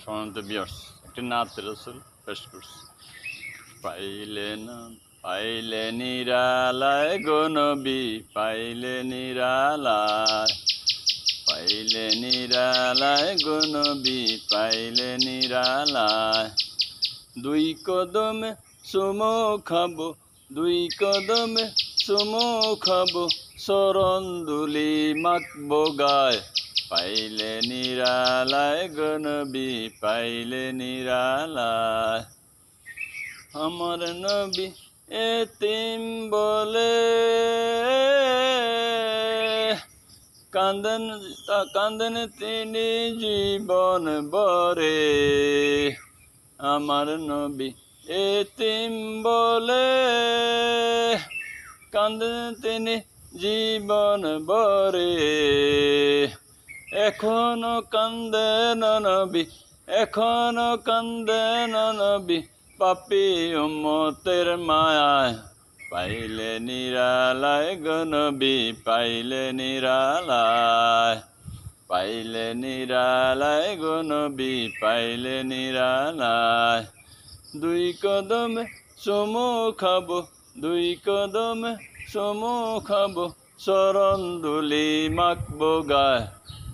সম্মানিত ভিউয়ার্স, একটি নাত রাসূল পেশ করছি। পাইলে নিরালায় গো নবী, পাইলে নিরালায়, পাইলে নিরালায় গো নবী, পাইলে নিরালায়। দুই কদমে চুমো খাবো, দুই কদমে চুমো খাবো, চরণ ধুলি মাখবো গায়। পাইলে নিরালায় গো নবী, পাইলে নিরালায়। আমার নবী এতিম বলে কাঁদেন তিনি জীবন ভরে। আমার নবী এতিম বলে কাঁদেন তিনি জীবন ভরে। এখনো কান্দেন নবী, এখনো কান্দেন নবী, পাপী উম্মতের মায়ায়। পাইলে নিরালায় গো নবী, পাইলে নিরালায়, পাইলে নিরালায় গো নবী, পাইলে নিরালায়। দুই কদমে চুমো খাবো, দুই কদমে চুমো খাবো, চরণ ধুলি মাখবো গায়।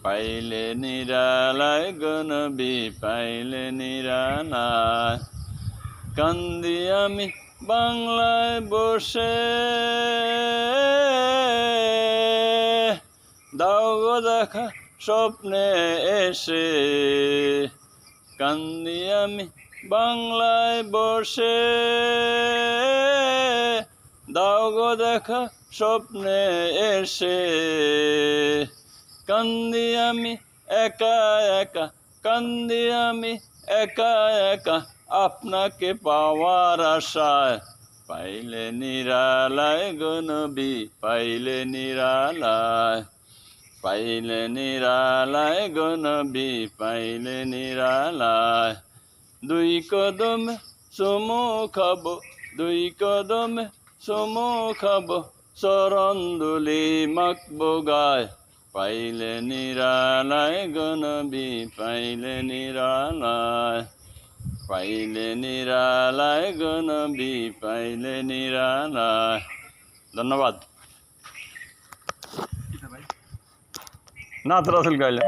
পাইলে নিরালায় গো নবী, পাইলে নিরালায়। কান্দি আমি বাংলায় বসে, দাও গো দেখা স্বপ্নে এসে। কান্দি আমি বাংলায় বসে, দাও গো দেখা স্বপ্নে এসে। কান্দি আমি একা একা, কান্দি আমি একা একা, আপনাকে পাওয়ার আশায়। পাইলে নিরালায় গো নবী, পাইলে নিরালায়, পাইলে নিরালায় গো নবী, পাইলে নিরালায়। দুই কদমে চুমো খাবো, দুই কদমে চুমো খাবো, চরণ ধুলি মাখবো গায়। পাইলে নিরালায় গো নবী, পাইলে নিরালায়, পাইলে নিরালায় গো নবী, পাইলে নিরালায়। ধন্যবাদ। নাত রাসূল গাইলেন।